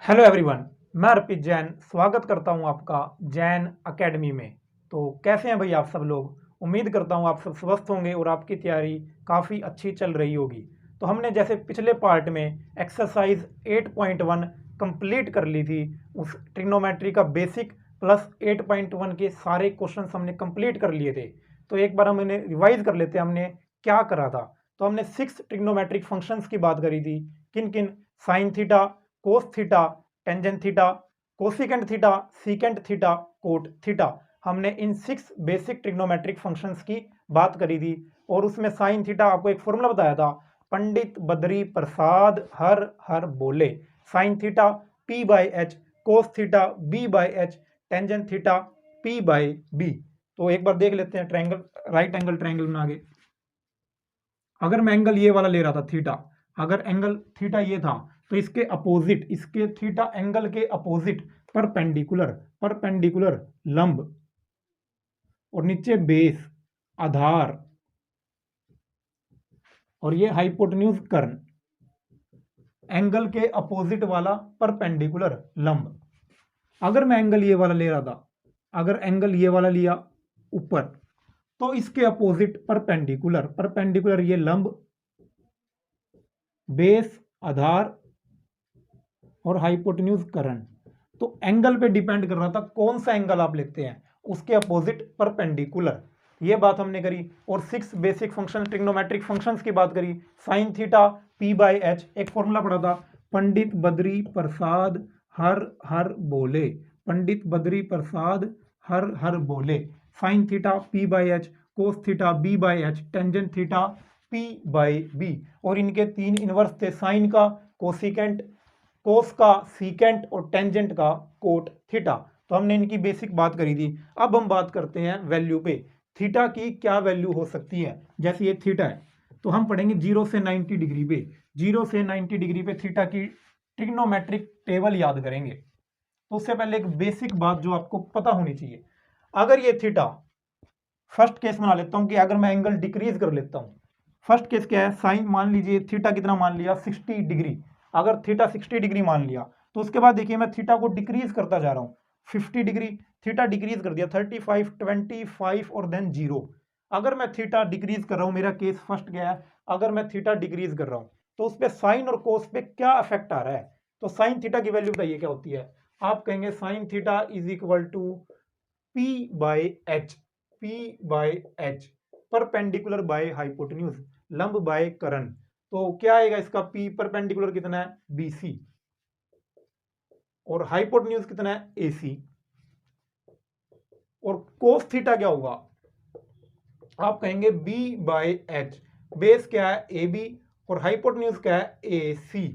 Hello everyone. मैं अर्पित जैन स्वागत करता हूं आपका जैन एकेडमी में। तो कैसे हैं भाई आप सब लोग। उम्मीद करता हूं आप सब स्वस्थ होंगे और आपकी तैयारी काफ़ी अच्छी चल रही होगी। तो हमने जैसे पिछले पार्ट में एक्सरसाइज 8.1 कंप्लीट कर ली थी। उस ट्रिग्नोमेट्री का बेसिक प्लस 8.1 के सारे क्वेश्चन हमने कंप्लीट कर लिए थे। तो एक बार हम इन्हें रिवाइज कर लेते हैं हमने क्या करा था। तो हमने 6 ट्रिग्नोमेट्रिक फंक्शंस की बात करी थी। किन किन? Sign theta, cos theta, tangent theta, cosecant theta, secant theta, cot theta. हमने इन 6 बेसिक ट्रिग्नोमेट्रिक फंक्शंस की बात करी थी। और उसमें साइन थीटा आपको एक फॉर्मूला बताया था, पंडित बद्री प्रसाद हर हर बोले। Sine theta P by H, cos theta B by H, tangent theta P by B. तो एक बार देख लेते हैं ट्रायंगल, राइट एंगल ट्रायंगल में आगे। अगर मैं एंगल ये वाला ले रहा था थीटा, अगर एंगल थीटा ये था तो इसके अपोजिट, इसके थीटा एंगल के अपोजिट परपेंडिकुलर, परपेंडिकुलर लंब, और नीचे बेस आधार, और ये हाइपोटेन्यूज कर्ण, एंगल के अपोजिट वाला परपेंडिकुलर लंब। अगर मैं एंगल ये वाला ले रहा था, अगर एंगल ये वाला लिया ऊपर, तो इसके अपोजिट परपेंडिकुलर, परपेंडिकुलर ये लंब, बेस आधार और हाइपोटेन्यूज कर्ण। तो एंगल पे डिपेंड कर रहा था कौन सा एंगल आप लेते हैं, उसके अपोजिट परपेंडिकुलर। ये बात हमने करी। और 6 बेसिक फंक्शन ट्रिग्नोमेट्रिक फंक्शंस की बात करी। Sign theta P by H, एक फॉर्मूला पढ़ा था, पंडित बद्री प्रसाद हर हर बोले, पंडित बद्री प्रसाद हर हर बोले। Sine theta P by H, cos theta B by H, tangent theta P by B. और इनके 3 इनवर्स थे, साइन का कोसिकेंट, कोस का सीकेंट और टेंजेंट का कोट थीटा। तो हमने इनकी बेसिक बात करी थी। अब हम बात करते हैं वैल्यू पे, थीटा की क्या वैल्यू हो सकती है। जैसे ये थीटा है तो हम पढ़ेंगे 0 से 90 डिग्री पे, 0 से 90 डिग्री पे थीटा की ट्रिग्नोमेट्रिक टेबल याद करेंगे। तो उससे पहले एक बेसिक बात जो आपको पता होनी चाहिए, अगर ये थीटा, फर्स्ट केस बना लेता हूं कि अगर मैं एंगल डिक्रीज कर लेता हूं। फर्स्ट केस क्या है, साइन मान लीजिए थीटा कितना मान लिया 60 डिग्री। अगर थीटा 60 डिग्री मान लिया तो उसके बाद देखिए मैं थीटा को डिक्रीज करता जा रहा हूं 50 डिग्री। थीटा डिक्रीज कर दिया 35, 25 और देन 0। अगर मैं थीटा डिक्रीज कर रहा हूं, मेरा केस फर्स्ट गया है, अगर मैं थीटा डिक्रीज कर रहा हूं तो उस पर साइन और कोस पे क्या इफेक्ट आ रहा है। तो साइन थीटा की वैल्यू बताइए क्या होती है। आप कहेंगे sine theta is equal to P by H, P by H, perpendicular by hypotenuse, लंब बाय कर्ण। तो क्या आएगा इसका, पी परपेंडिकुलर कितना है बीसी, और हाइपोटेन्यूज कितना है एसी। और कोस थीटा क्या होगा, आप कहेंगे बी बाई एच, बेस क्या है ए बी और हाइपोटेन्यूज क्या है ए सी।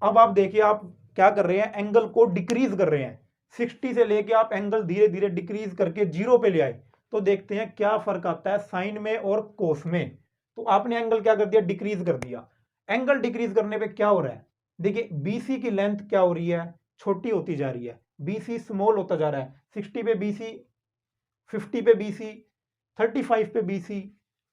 अब आप देखिए आप क्या कर रहे हैं, एंगल को डिक्रीज कर रहे हैं। 60 से लेके आप एंगल धीरे धीरे डिक्रीज करके 0 पे ले आए। तो देखते हैं क्या फर्क आता है साइन में और कोस में। तो आपने एंगल क्या कर दिया, डिक्रीज कर दिया। एंगल डिक्रीज करने पे क्या हो रहा है, देखिए बीसी की लेंथ क्या हो रही है, छोटी होती जा रही है, बीसी स्मॉल होता जा रहा है। 60 पे बीसी, 50 पे बीसी, 35 पे बीसी,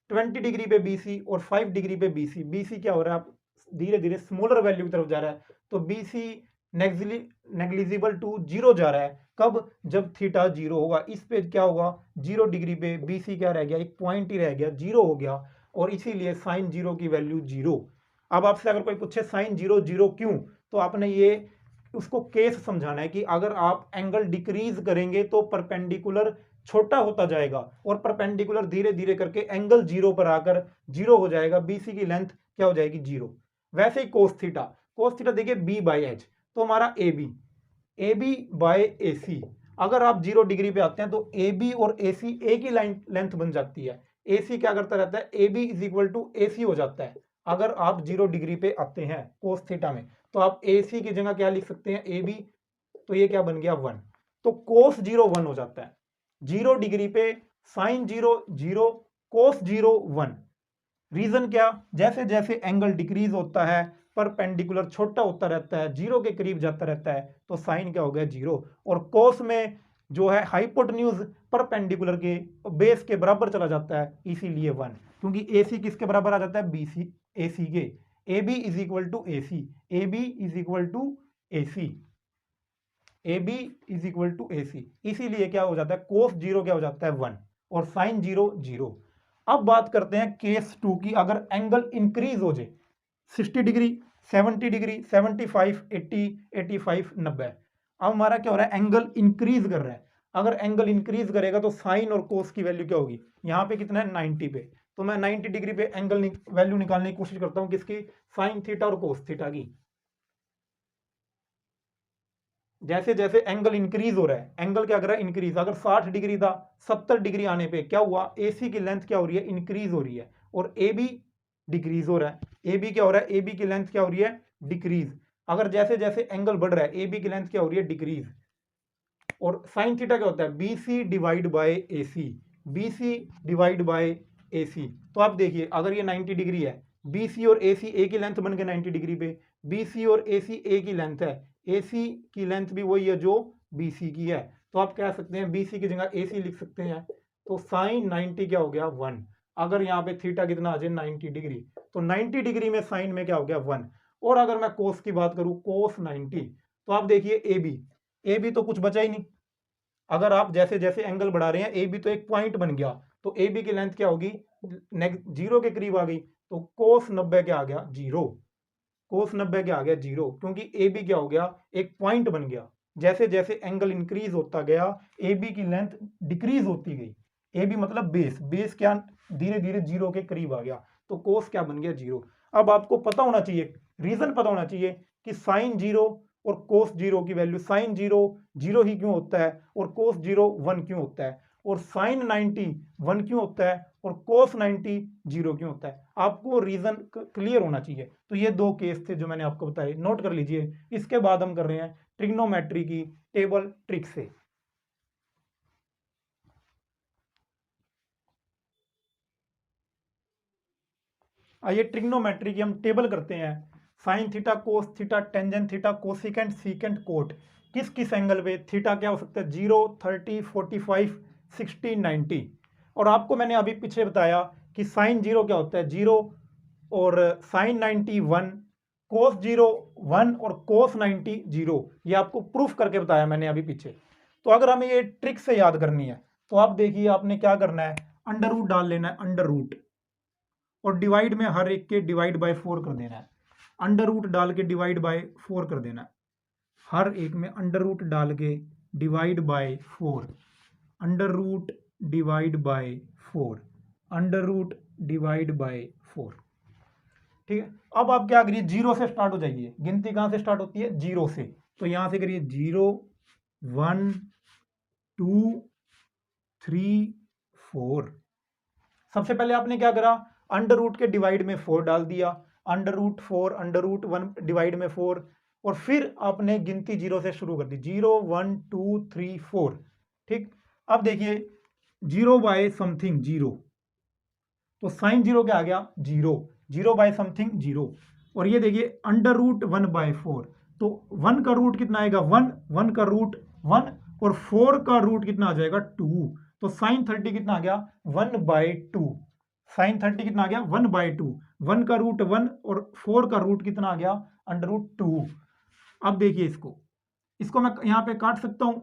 20 डिग्री पे बीसी और 5 डिग्री पे बीसी। बीसी क्या हो रहा है, आप धीरे धीरे स्मॉलर वैल्यू की तरफ जा रहा है। तो बीसी नेग्लिजिबल टू 0 जा रहा है। कब, जब थीटा 0 होगा। इस पे क्या होगा, 0 डिग्री पे बीसी क्या रह गया, एक पॉइंट ही रह गया, 0 हो गया। और इसीलिए साइन 0 की वैल्यू 0। अब आपसे अगर कोई पूछे साइन 0 0 क्यों, तो आपने ये उसको केस समझाना है कि अगर आप एंगल डिक्रीज करेंगे तो परपेंडिकुलर छोटा होता जाएगा और परपेंडिकुलर धीरे धीरे करके एंगल 0 पर आकर 0 हो जाएगा, बीसी की लेंथ क्या हो जाएगी 0। वैसे ही कोस थीटा, कोस थीटा देखिए बी बाई एच, तो हमारा ए बी बाय ए सी। अगर आप 0 डिग्री पे आते हैं तो ए बी और ए सी एक ही लाइन लेंथ बन जाती है। ए सी क्या करता रहता है, A B is equal to A C हो जाता है। अगर आप 0 डिग्री पे आते हैं कोस थीटा में, तो आप ए सी की जगह क्या लिख सकते हैं, ए बी। तो ये क्या बन गया 1। तो कोस 0 1 हो जाता है। 0 डिग्री पे साइन 0 0, कोस 0 1। रीजन क्या, जैसे जैसे एंगल डिक्रीज होता है परपेंडिकुलर छोटा होता रहता है, 0 के करीब जाता रहता है, तो साइन क्या हो गया 0। और कोस में जो है हाइपोटेन्यूज परपेंडिकुलर के बेस के बराबर चला जाता है, इसीलिए 1। क्योंकि ए सी किसके बराबर आ जाता है, बी सी, ए सी के। A B is equal to A C, A B is equal to A C, A B is equal to A C. इसीलिए क्या हो जाता है, कोस जीरो क्या हो जाता है 1 और साइन जीरो 0। अब बात करते हैं केस 2 की, अगर एंगल इंक्रीज हो जाए 60 डिग्री, 70 डिग्री, 75, 80, 85, 90। अब हमारा क्या हो रहा है, एंगल इंक्रीज कर रहा है। अगर एंगल इंक्रीज करेगा तो साइन और कोस की वैल्यू क्या होगी, यहाँ पे कितना है 90 पे, तो मैं 90 डिग्री पे एंगल वैल्यू निकालने की कोशिश करता हूँ किसकी, साइन थीटा और कोस थीटा की। जैसे जैसे एंगल इंक्रीज हो रहा है, एंगल क्या कर रहा है इंक्रीज, अगर 60 डिग्री था 70 डिग्री आने पे क्या हुआ, एसी की लेंथ क्या हो रही है इंक्रीज हो रही है, और ए बी डिक्रीज हो रहा है। ए बी क्या हो रहा है, ए बी की लेंथ क्या हो रही है डिक्रीज। अगर जैसे जैसे एंगल बढ़ रहा है ए बी की लेंथ क्या हो रही है डिक्रीज। और साइन थीटा क्या होता है, B C divide by A C, B C divide by A C. तो आप देखिए अगर ये 90 डिग्री है, बी सी और ए सी ए की लेंथ बन गए 90 डिग्री पे, बी सी और ए सी ए की लेंथ है, ए सी की लेंथ भी वही है जो बी सी की है, तो आप कह सकते हैं बी सी की जगह ए सी लिख सकते हैं। तो साइन 90 क्या हो गया 1। अगर यहाँ पे थीटा कितना आ जाए 90 डिग्री, तो 90 डिग्री में साइन में क्या हो गया 1। और अगर मैं कोस की बात करूं, कोस 90, तो आप देखिए ए बी तो कुछ बचा ही नहीं। अगर आप जैसे जैसे एंगल बढ़ा रहे हैं ए बी तो एक पॉइंट बन गया, तो ए बी की लेंथ क्या होगी, जीरो के करीब आ गई, तो कोस 90 क्या आ गया जीरो, कोस 90 क्या आ गया जीरो, क्योंकि ए बी क्या हो गया एक पॉइंट बन गया। जैसे जैसे एंगल इंक्रीज होता गया ए बी की लेंथ डिक्रीज होती गई, ए बी मतलब बेस, बेस क्या धीरे धीरे जीरो के करीब आ गया, तो कोस क्या बन गया जीरो। अब आपको पता होना चाहिए, रीजन पता होना चाहिए कि साइन जीरो और कोस जीरो की वैल्यू, साइन जीरो जीरो ही क्यों होता है और कोस जीरो 1 क्यों होता है, और साइन 90 1 क्यों होता है और कोस 90 0 क्यों होता है। आपको रीजन क्लियर होना चाहिए। तो ये दो केस थे जो मैंने आपको बताए, नोट कर लीजिए। इसके बाद हम कर रहे हैं ट्रिग्नोमेट्री की टेबल ट्रिक से। आइए ट्रिग्नोमेट्री की हम टेबल करते हैं। Sine theta, cos theta, tangent theta, cosecant, secant, cot, किस किस एंगल पे थीटा क्या हो सकता है 0, 30, 45, 60, 90। और आपको मैंने अभी पीछे बताया कि साइन जीरो क्या होता है 0 और साइन 90 1, कोस जीरो 1 और कोस 90 0। ये आपको प्रूफ करके बताया मैंने अभी पीछे। तो अगर हमें ये ट्रिक से याद करनी है तो आप देखिए आपने क्या करना है, अंडर रूट डाल लेना है, अंडर रूट, और डिवाइड में हर एक के डिवाइड बाय 4 कर देना है। अंडर रूट डाल के डिवाइड बाय 4 कर देना है, हर एक में अंडर रूट डाल के divide by 4, under root divide by 4, under root divide by 4। ठीक है, अब आप क्या करिए, जीरो से स्टार्ट हो जाइए। गिनती कहां से स्टार्ट होती है, जीरो से। तो यहां से करिए 0, 1, 2, 3, 4। सबसे पहले आपने क्या करा, अंडर रूट के डिवाइड में 4 डाल दिया, under root 4, under root 1 divide में 4, और फिर आपने गिनती जीरो से शुरू कर दी, 0, 1, 2, 3, 4। ठीक, अब देखिए 0 बाय समथिंग 0, तो साइन जीरो क्या आ गया 0, 0 बाय समथिंग 0। और ये देखिए अंडर रूट 1 बाय 4, तो 1 का रूट कितना आएगा 1, 1 का रूट 1, और 4 का रूट कितना आ जाएगा 2। तो साइन 30 कितना आ गया 1 बाय 2, साइन 30 कितना आ गया 1 बाय 2, 1 का रूट 1 और 4 का रूट कितना आ गया अंडर रूट 2। अब देखिए इसको, इसको मैं यहां पे काट सकता हूं,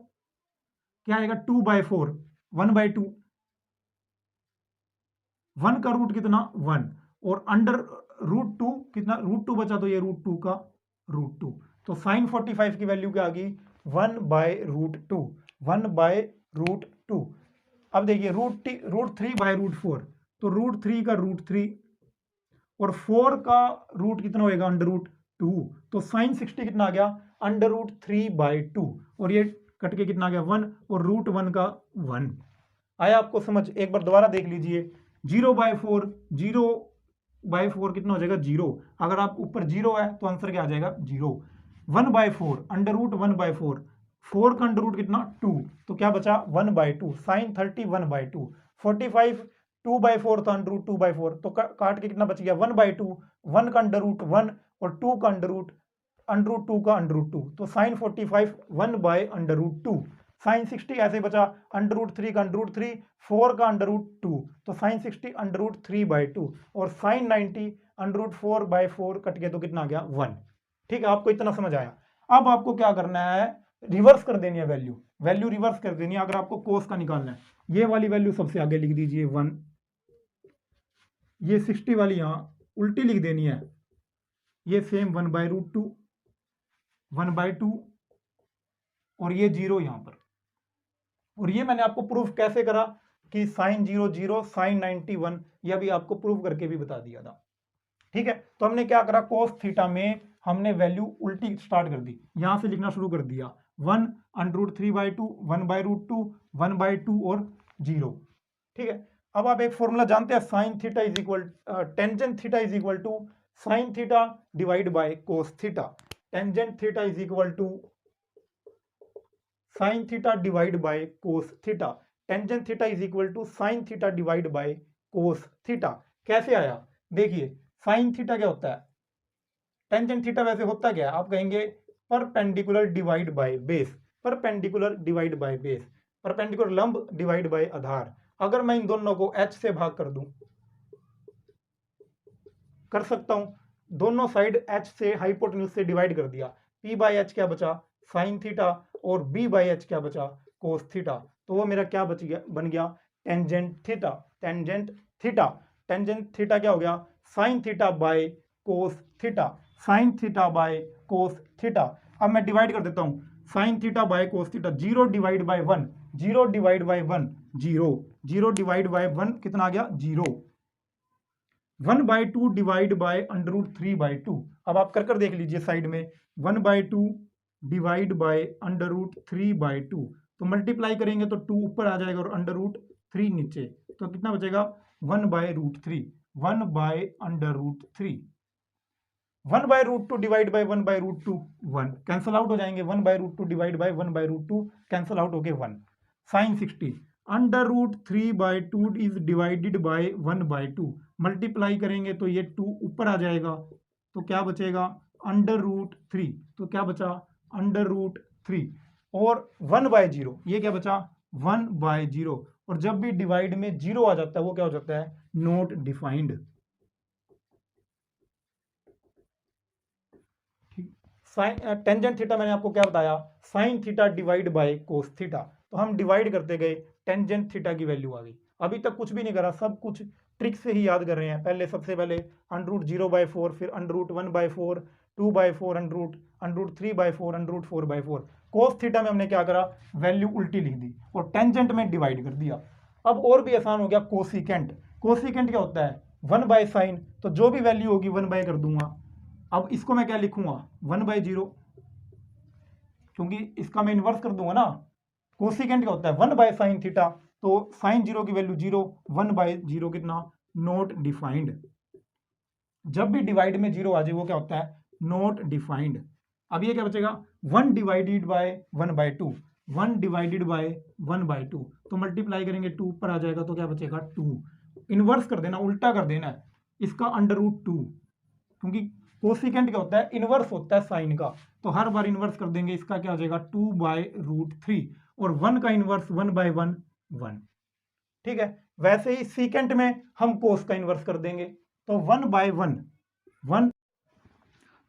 क्या आएगा 2 बाय 4, 1 बाय 2, 1 का रूट कितना 1, और अंडर रूट 2 कितना, रूट 2 बचा, तो ये रूट 2 का रूट 2। तो साइन 45 की वैल्यू क्या आ गई 1 बाय रूट 2, 1 बाय रूट 2। अब देखिए रूट 3 बाय रूट 4, तो रूट 3 का रूट 3, और 4 का रूट कितना होएगा अंडर रूट 2, तो साइन 60 कितना आ गया अंडर रूट 3 बाय 2, और ये कट के कितना आ गया 1, और रूट 1 का 1। आया आपको समझ, एक बार दोबारा देख लीजिए, 0 बाय 4, 0 बाय 4 कितना हो जाएगा 0, अगर आप ऊपर 0 है तो आंसर क्या आ जाएगा 0। 1 बाय 4 अंडर रूट 1 बाय 4, 4 का अंडर रूट कितना 2, तो क्या बचा 1 बाय 2, साइन 30 1 बाय 2, 45 2 बाय 4 तो अंडर रूट 2 बाय 4, तो काट के कितना बच गया 1 बाय 2, 1 का अंडर रूट 1 और 2 का अंडर रूट 2 का अंडर रूट 2, तो sine 45 1 by under root 2। Sine 60 ऐसे बचा अंडर रूट 3 का अंडर रूट 3, 4 का अंडर रूट 2, तो साइन 60 अंडर रूट 3 बाय 2, और साइन 90 √4/4 कट के तो कितना आ गया 1। ठीक है, आपको इतना समझ आया। अब आपको क्या करना है, रिवर्स कर देनी है वैल्यू रिवर्स कर देनी है। अगर आपको कोस का निकालना है, ये वाली वैल्यू सबसे आगे लिख दीजिए 1, ये 60 वाली यहां उल्टी लिख देनी है, ये सेम 1/√2 1/2 और ये 0 यहां पर। और ये मैंने आपको प्रूफ कैसे करा कि साइन 0 0 साइन 91, यह भी आपको प्रूफ करके भी बता दिया था। ठीक है, तो हमने क्या करा, कोस थीटा में हमने वैल्यू उल्टी स्टार्ट कर दी, यहां से लिखना शुरू कर दिया 1 √3/2 1/√2 1/2 और 0। ठीक है, अब आप एक फॉर्मूला जानते हैं, sine theta is equal tangent theta is equal to sine theta divide by cos theta. Tangent theta is equal to sine theta divide by cos theta. Tangent theta is equal to sine theta divide by cos theta. कैसे आया, देखिए sine theta क्या होता है, tangent theta वैसे होता क्या है, आप कहेंगे perpendicular divide by base, perpendicular divide by base, perpendicular लंब डिवाइड बाय आधार। अगर मैं इन दोनों को h से भाग कर दूं, कर सकता हूं, दोनों साइड h से हाइपोटेन्यूज से डिवाइड कर दिया, p/h क्या बचा साइन थीटा और b/h क्या बचा कोस थीटा। तो वो मेरा क्या बच गया, बन गया tangent theta. Tangent theta, tangent theta क्या हो गया, sine theta by cos theta, sine theta by cos theta. अब मैं डिवाइड कर देता हूं, sine theta by cos theta, 0 divide by 1 0 divide by 1 0 0 divide by 1 कितना आ गया 0। 1/2 डिवाइड बाय √3/2। अब आप कर देख लीजिए साइड में, 1/2 डिवाइड बाय √3/2, तो मल्टीप्लाई करेंगे तो 2 ऊपर आ जाएगा और √3 नीचे, तो कितना बचेगा 1/√3 1/√3। 1/√2 डिवाइड बाय 1/√2 1 कैंसल आउट हो जाएंगे, 1/√2 डिवाइड बाय 1/√2 कैंसल आउट हो गए 1। Sine 60 √3/2 is divided by 1/2, multiply करेंगे तो ये 2 ऊपर आ जाएगा, तो क्या बचेगा √3, तो क्या बचा √3 और 1/0, ये क्या बचा 1/0। और जब भी डिवाइड में 0 आ जाता है वो क्या हो जाता है नॉट डिफाइंड। टेंजेंट थीटा मैंने आपको क्या बताया, sign theta divide by cos theta, तो हम डिवाइड करते गए, टेंजेंट थीटा की वैल्यू आ गई। अभी तक कुछ भी नहीं करा, सब कुछ ट्रिक से ही याद कर रहे हैं। पहले सबसे पहले √0/4, फिर √1/4 2/4 √3/4 √4/4। कोस थीटा में हमने क्या करा, वैल्यू उल्टी लिख दी और टेंजेंट में डिवाइड कर दिया। अब और भी आसान हो गया, कोसिकेंट। कोसिकेंट क्या होता है 1/sin, तो जो भी वैल्यू होगी 1/ कर दूंगा। अब इसको मैं क्या लिखूंगा 1/0, क्योंकि इसका मैं इन्वर्स कर दूंगा ना। कोसिकेंट क्या होता है 1/sin थीटा, तो साइन 0 की वैल्यू 0, 1/0 कितना नॉट डिफाइंड। जब भी डिवाइड में 0 आ जाए वो क्या होता है नॉट डिफाइंड। अब ये क्या बचेगा 1 डिवाइडेड बाय 1/2 1 डिवाइडेड बाय 1/2, तो मल्टीप्लाई करेंगे 2 ऊपर आ जाएगा, तो क्या बचेगा 2। इन्वर्स कर देना, उल्टा कर देना है इसका √2, क्योंकि कोसिकेंट क्या होता है इनवर्स होता है साइन का, तो हर बार इनवर्स कर देंगे, इसका क्या हो जाएगा 2/√3 और 1 का इनवर्स 1/1 1। ठीक है, वैसे ही सीकेंट में हम कोस का इनवर्स कर देंगे, तो 1/1 1,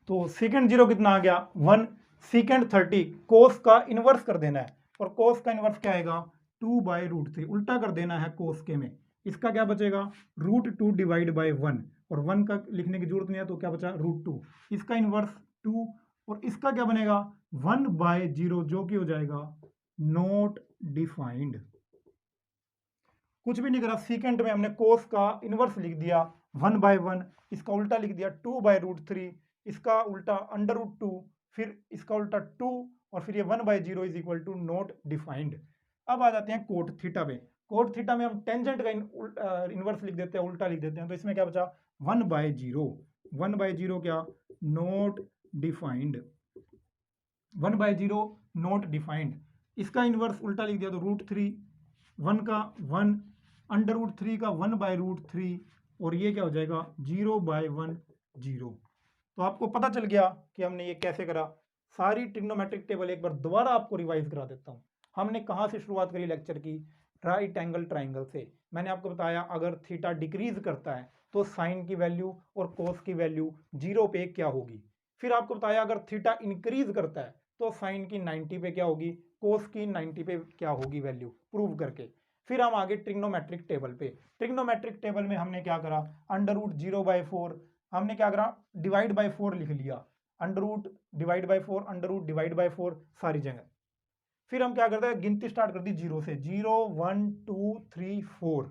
तो सीकेंट 0 कितना आ गया 1, सीकेंट 30, कोस का इनवर्स कर देना है, और कोस का इनवर्स क्या आएगा 2/√3, उल्टा कर देना है कोस के में, इसका क्या बचेगा √2 डिवाइड बाय 1, और 1 का लिखने की जरूरत नहीं है, तो क्या बचा √2, इसका इनवर्स 2, और इसका क्या बनेगा 1/0, जो कि हो जाएगा नॉट डिफाइंड। कुछ भी नहीं करा, सीकेंट में हमने कोस का इनवर्स लिख दिया 1/1, इसका उल्टा लिख दिया 2/√3, इसका उल्टा √2, फिर इसका उल्टा 2, और फिर ये 1/0 is equal to not defined. अब आ जाते हैं कोट थीटा पे। कोट थीटा में हम टेंजेंट का इनवर्स लिख देते हैं, उल्टा लिख देते हैं, तो इसमें क्या बचा 1/0, 1/0 क्या नॉट डिफाइंड, 1/0 नॉट डिफाइंड। इसका इनवर्स उल्टा लिख दिया तो √3, 1 का 1, √3 का 1/√3, और ये क्या हो जाएगा 0/1 0। तो आपको पता चल गया कि हमने ये कैसे करा। सारी ट्रिग्नोमेट्रिक टेबल एक बार दोबारा आपको रिवाइज करा देता हूँ। हमने कहाँ से शुरुआत करी लेक्चर की, राइट एंगल ट्राइंगल से। मैंने आपको बताया अगर थीटा डिक्रीज करता है तो साइन की वैल्यू और कोस की वैल्यू 0 पे क्या होगी। फिर आपको बताया अगर थीटा इंक्रीज करता है तो साइन की 90 पे क्या होगी, कोस की 90 पे क्या होगी वैल्यू, प्रूव करके। फिर हम आगे ट्रिग्नोमेट्रिक टेबल पे। ट्रिग्नोमेट्रिक टेबल में हमने क्या करा, अंडर रूट 0/4 हमने क्या करा, डिवाइड बाय 4 लिख लिया, under root divide by 4, under root divide by 4 सारी जगह। फिर हम क्या करते हैं, गिनती स्टार्ट कर दी 0 से, 0 1 2 3 4।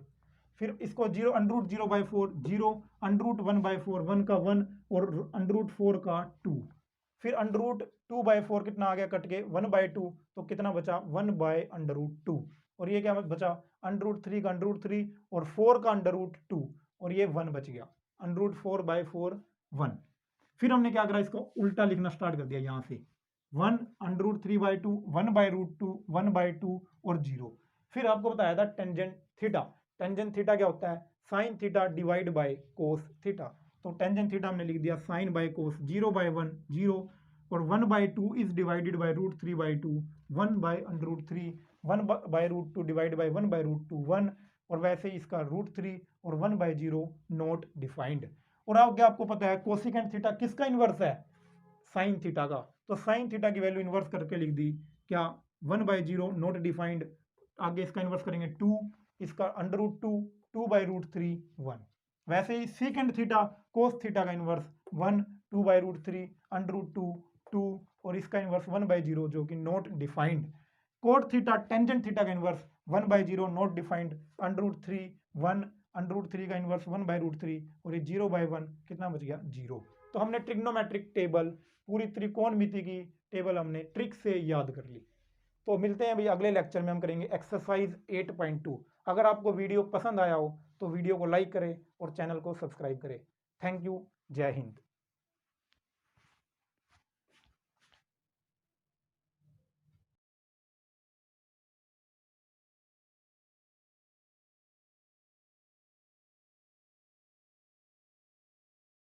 फिर इसको 0 अंडर रूट 0/4 0, अंडर रूट 1/4 1 का 1 और अंडर रूट 4 का 2। फिर अंडर रूट 2/4 कितना आ गया कट के, 1/2, तो कितना बचा 1/√2। और ये क्या बचा, अंडर रूट 3 का अंडर रूट 3 और 4 का अंडर रूट 2, और ये 1 बच गया, अंडर रूट 4/4 1। फिर हमने क्या करा, इसको उल्टा लिखना स्टार्ट कर दिया यहाँ से, 1 अंडर रूट 3/2 1/√2 1/2 और 0। फिर आपको बताया था टेंजेंट थीटा। टेंजेंट थीटा क्या होता है, sign theta divide by cos theta. तो टेंजेंट थीटा हमने लिख दिया साइन बाय कोस, 0/1 0 और 1/2 is divided bye √3/2, 1/√3 1/√2 divide by 1/√2 1, और वैसे ही इसका √3 और 1/0 नॉट डिफाइंड। और आपको पता है कोसिकेंट थीटा किसका इनवर्स है, साइन थीटा का। तो साइन थीटा की वैल्यू इनवर्स करके लिख दी, क्या 1/0 नॉट डिफाइंड, आगे इसका इनवर्स करेंगे 2, इसका अंडर रूट 2 2/√3 1। वैसे ही सीकेंट थीटा कोस थीटा का इनवर्स 1 2/√3 अंडर रूट 2 2 और इसका इनवर्स 1/0 जो कि not defined. Cot theta tangent theta का inverse 1/0 not defined, under root 3 1 under root 3 का इनवर्स 1/√3 और ये 0/1 कितना बच गया 0। तो हमने ट्रिग्नोमेट्रिक टेबल, पूरी त्रिकोणमिति की टेबल हमने ट्रिक से याद कर ली। तो मिलते हैं भाई अगले लेक्चर में, हम करेंगे एक्सरसाइज 8.2। अगर आपको वीडियो पसंद आया हो तो वीडियो को लाइक करें और चैनल को सब्सक्राइब करें। थैंक यू, जय हिंद।